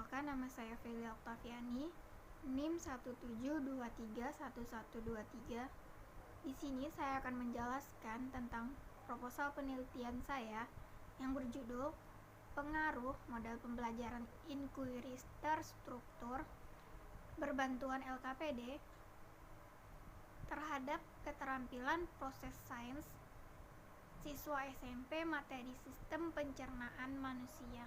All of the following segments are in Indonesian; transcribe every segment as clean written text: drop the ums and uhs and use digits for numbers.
Perkenalkan, nama saya Feli Oktaviani, NIM 172311123. Di sini saya akan menjelaskan tentang proposal penelitian saya yang berjudul Pengaruh Model Pembelajaran Inquiry Terstruktur Berbantuan LKPD terhadap keterampilan proses sains siswa SMP materi Sistem Pencernaan Manusia.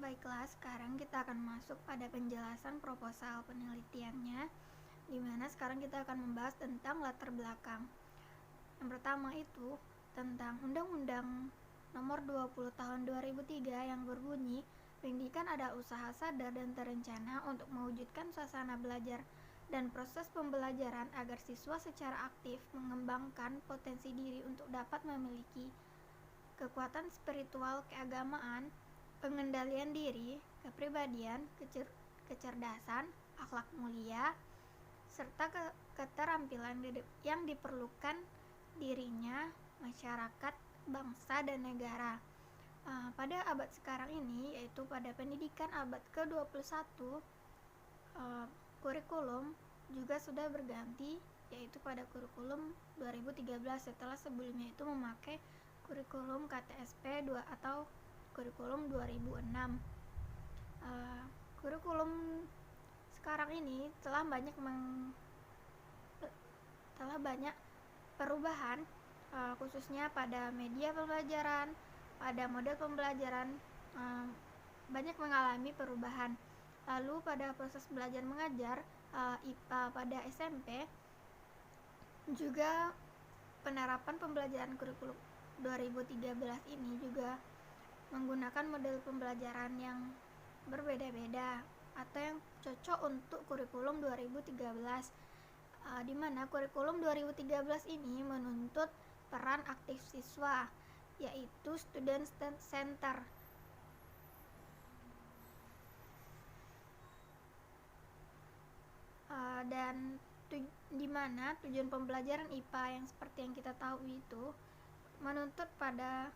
Baiklah, sekarang kita akan masuk pada penjelasan proposal penelitiannya, di mana sekarang kita akan membahas tentang latar belakang. Yang pertama itu tentang Undang-Undang Nomor 20 Tahun 2003 yang berbunyi, pendidikan adalah usaha sadar dan terencana untuk mewujudkan suasana belajar dan proses pembelajaran agar siswa secara aktif mengembangkan potensi diri untuk dapat memiliki kekuatan spiritual keagamaan, pengendalian diri, kepribadian, kecerdasan, akhlak mulia, serta keterampilan yang diperlukan dirinya, masyarakat, bangsa, dan negara. Pada abad sekarang ini, yaitu pada pendidikan abad ke-21, kurikulum juga sudah berganti, yaitu pada kurikulum 2013 setelah sebelumnya itu memakai kurikulum KTSP 2 atau kurikulum 2006. Kurikulum sekarang ini telah banyak perubahan, khususnya pada media pembelajaran, pada model pembelajaran, banyak mengalami perubahan. Lalu pada proses belajar mengajar, IPA pada SMP, juga penerapan pembelajaran kurikulum 2013 ini juga menggunakan model pembelajaran yang berbeda-beda atau yang cocok untuk kurikulum 2013, di mana kurikulum 2013 ini menuntut peran aktif siswa, yaitu student center. Dan di mana tujuan pembelajaran IPA yang seperti yang kita tahu itu menuntut pada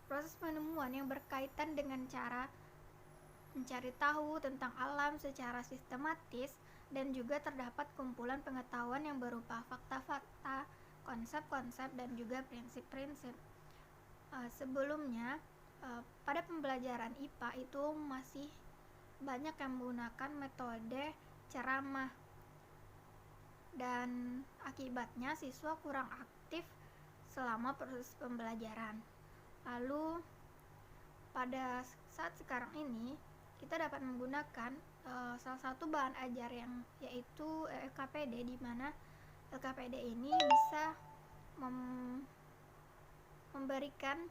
proses penemuan yang berkaitan dengan cara mencari tahu tentang alam secara sistematis, dan juga terdapat kumpulan pengetahuan yang berupa fakta-fakta, konsep-konsep, dan juga prinsip-prinsip. Sebelumnya, pada pembelajaran IPA itu masih banyak yang menggunakan metode ceramah, dan akibatnya siswa kurang aktif selama proses pembelajaran. Lalu pada saat sekarang ini kita dapat menggunakan salah satu bahan ajar yaitu LKPD, di mana LKPD ini bisa memberikan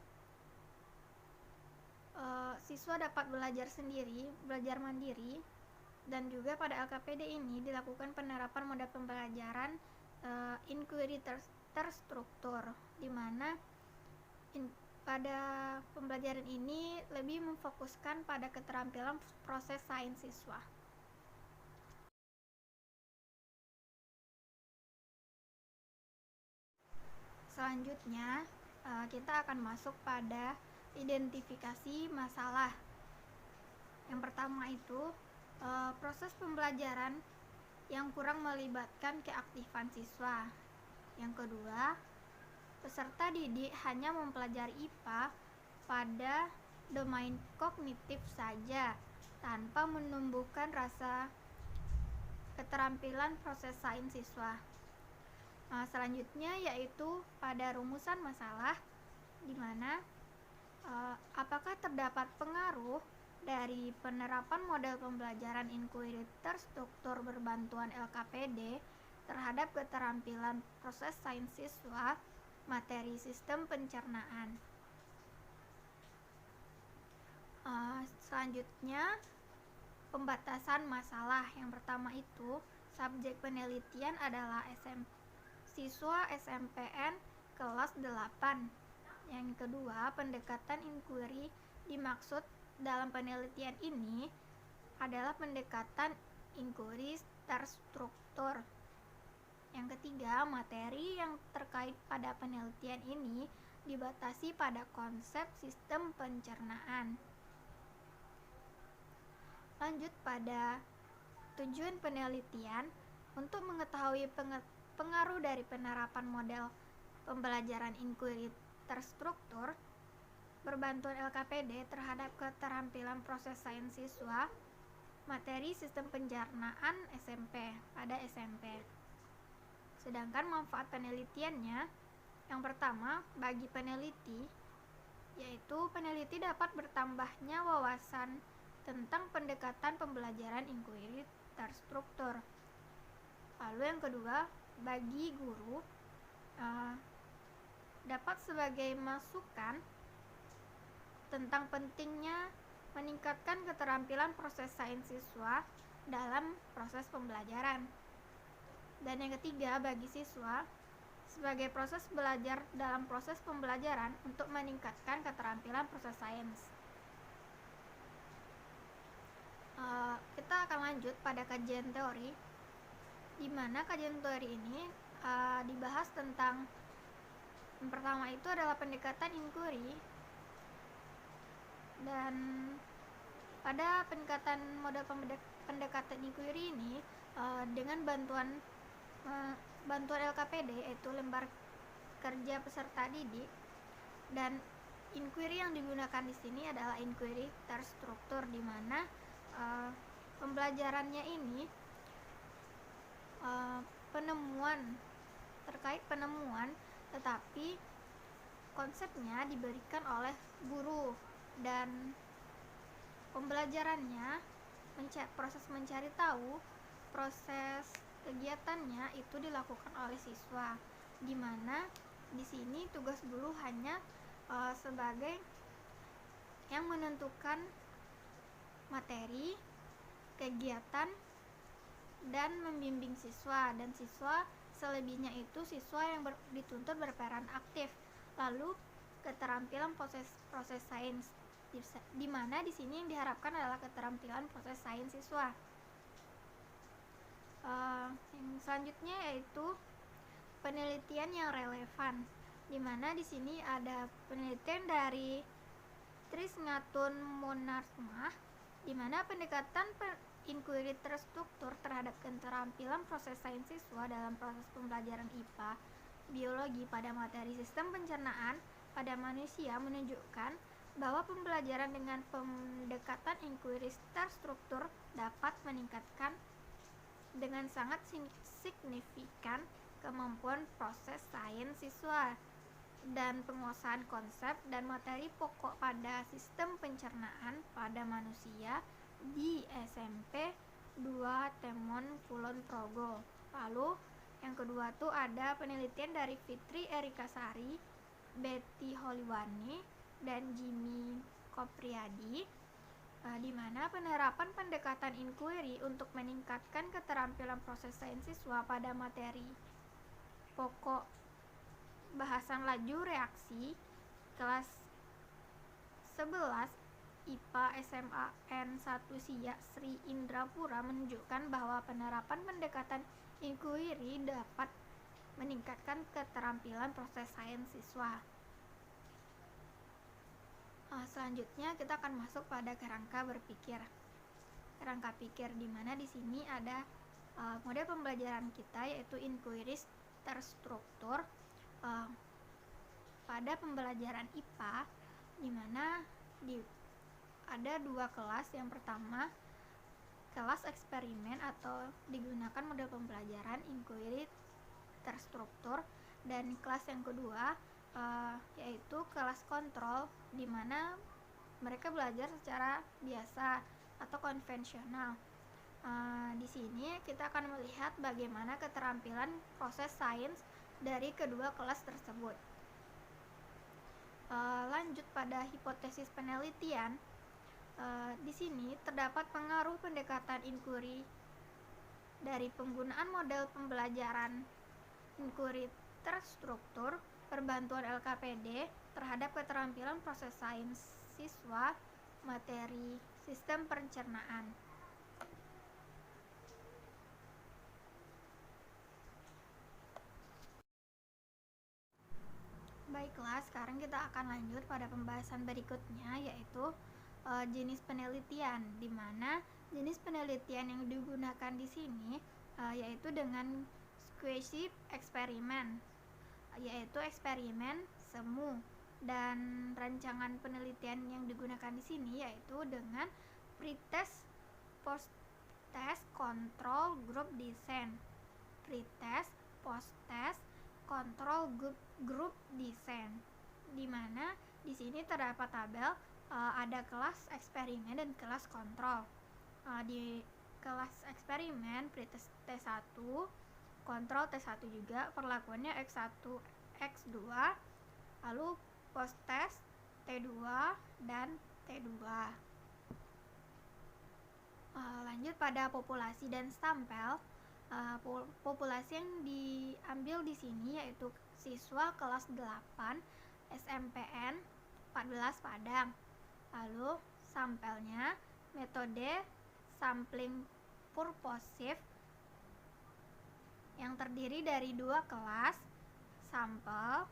siswa dapat belajar mandiri, dan juga pada LKPD ini dilakukan penerapan model pembelajaran inquiry terstruktur, di mana pada pembelajaran ini lebih memfokuskan pada keterampilan proses sains siswa. Selanjutnya, kita akan masuk pada identifikasi masalah. Yang pertama itu proses pembelajaran yang kurang melibatkan keaktifan siswa. Yang kedua, peserta didik hanya mempelajari IPA pada domain kognitif saja tanpa menumbuhkan rasa keterampilan proses sains siswa. Selanjutnya yaitu pada rumusan masalah, di mana apakah terdapat pengaruh dari penerapan model pembelajaran inquiry terstruktur berbantuan LKPD terhadap keterampilan proses sains siswa materi sistem pencernaan. Selanjutnya, pembatasan masalah. Yang pertama itu subjek penelitian adalah siswa SMPN kelas 8. Yang kedua, pendekatan inquiry dimaksud dalam penelitian ini adalah pendekatan inquiry terstruktur. Yang ketiga, materi yang terkait pada penelitian ini dibatasi pada konsep sistem pencernaan. Lanjut pada tujuan penelitian. Untuk mengetahui pengaruh dari penerapan model pembelajaran inquiry terstruktur berbantuan LKPD terhadap keterampilan proses sains siswa, materi sistem pencernaan pada SMP. Sedangkan manfaat penelitiannya, yang pertama, bagi peneliti, yaitu peneliti dapat bertambahnya wawasan tentang pendekatan pembelajaran inquiry terstruktur. Lalu yang kedua, bagi guru, dapat sebagai masukan tentang pentingnya meningkatkan keterampilan proses sains siswa dalam proses pembelajaran. Dan yang ketiga, bagi siswa, sebagai proses belajar dalam proses pembelajaran untuk meningkatkan keterampilan proses sains. Kita akan lanjut pada kajian teori, di mana kajian teori ini dibahas tentang yang pertama itu adalah pendekatan inquiry. Dan pada model pendekatan inquiry ini dengan bantuan LKPD, yaitu lembar kerja peserta didik, dan inquiry yang digunakan di sini adalah inquiry terstruktur, di mana pembelajarannya ini terkait penemuan, tetapi konsepnya diberikan oleh guru, dan pembelajarannya proses mencari tahu, proses kegiatannya itu dilakukan oleh siswa, di mana di sini tugas guru hanya sebagai yang menentukan materi, kegiatan, dan membimbing siswa, dan siswa selebihnya itu siswa yang dituntut berperan aktif. Lalu keterampilan proses sains, di mana di sini yang diharapkan adalah keterampilan proses sains siswa. Yang selanjutnya yaitu penelitian yang relevan, di mana di sini ada penelitian dari Trisngatun Monarsma, di mana pendekatan inquiry terstruktur terhadap keterampilan proses sains siswa dalam proses pembelajaran IPA, biologi pada materi sistem pencernaan pada manusia menunjukkan bahwa pembelajaran dengan pendekatan inquiry terstruktur dapat meningkatkan dengan sangat signifikan kemampuan proses sains siswa dan penguasaan konsep dan materi pokok pada sistem pencernaan pada manusia di SMP 2 Temon Kulon Progo. Lalu yang kedua tuh ada penelitian dari Fitri Erikasari, Betty Holiwani, dan Jimmy Kopriadi, di mana penerapan pendekatan inquiry untuk meningkatkan keterampilan proses sains siswa pada materi pokok bahasan laju reaksi kelas 11 IPA SMA N1 Siak Sri Indrapura menunjukkan bahwa penerapan pendekatan inquiry dapat meningkatkan keterampilan proses sains siswa. Selanjutnya kita akan masuk pada kerangka berpikir. Kerangka pikir, di mana di sini ada model pembelajaran kita, yaitu inquiry terstruktur pada pembelajaran IPA, di mana ada dua kelas. Yang pertama, kelas eksperimen atau digunakan model pembelajaran inquiry terstruktur, dan kelas yang kedua yaitu kelas kontrol, di mana mereka belajar secara biasa atau konvensional. Di sini kita akan melihat bagaimana keterampilan proses sains dari kedua kelas tersebut. Lanjut pada hipotesis penelitian. Di sini terdapat pengaruh pendekatan inquiry dari penggunaan model pembelajaran inquiry terstruktur perbantuan LKPD terhadap keterampilan proses sains siswa materi sistem pencernaan. Baiklah, sekarang kita akan lanjut pada pembahasan berikutnya, yaitu jenis penelitian, di mana jenis penelitian yang digunakan di sini yaitu dengan squishy eksperimen, yaitu eksperimen semu, dan rancangan penelitian yang digunakan di sini yaitu dengan pretest, post-test, control group design. Pretest, post-test, control group design, di mana di sini terdapat tabel ada kelas eksperimen dan kelas kontrol. Di kelas eksperimen pretest T1, kontrol T1 juga, perlakuannya X1, X2, lalu post-test T2 dan T2. Lanjut pada populasi dan sampel. Populasi yang diambil di sini yaitu siswa kelas 8 SMPN 14 Padang. Lalu sampelnya metode sampling purposive yang terdiri dari 2 kelas sampel,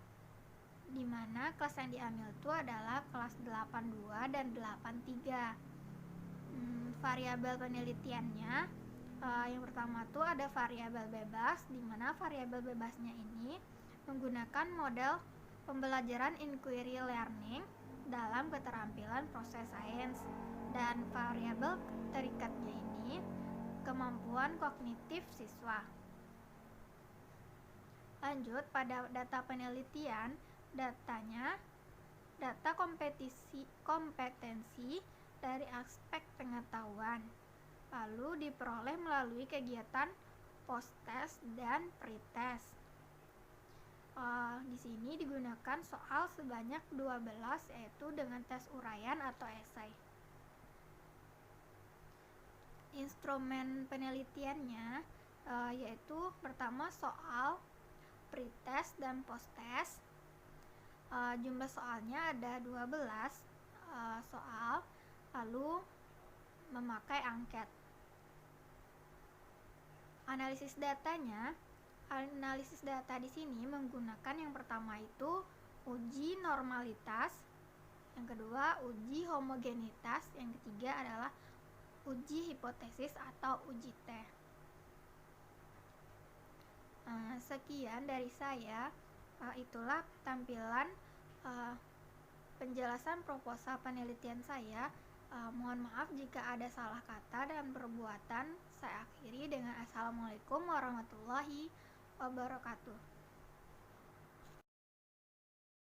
di mana kelas yang diambil itu adalah kelas 82 dan 83. Variabel penelitiannya yang pertama tuh ada variabel bebas, di mana variabel bebasnya ini menggunakan model pembelajaran inquiry learning dalam keterampilan proses sains, dan variabel terikatnya ini kemampuan kognitif siswa. Lanjut pada data penelitian, data kompetensi dari aspek pengetahuan, lalu diperoleh melalui kegiatan post-test dan pre-test. Di sini digunakan soal sebanyak 12, yaitu dengan tes uraian atau esai. Instrumen penelitiannya yaitu pertama soal, pre-test dan post-test. Jumlah soalnya ada 12 soal, lalu memakai angket. Analisis data di sini menggunakan yang pertama itu uji normalitas, yang kedua uji homogenitas, yang ketiga adalah uji hipotesis atau uji T. Sekian dari saya, itulah tampilan penjelasan proposal penelitian saya. Mohon maaf jika ada salah kata dan perbuatan. Saya akhiri dengan Assalamualaikum warahmatullahi wabarakatuh.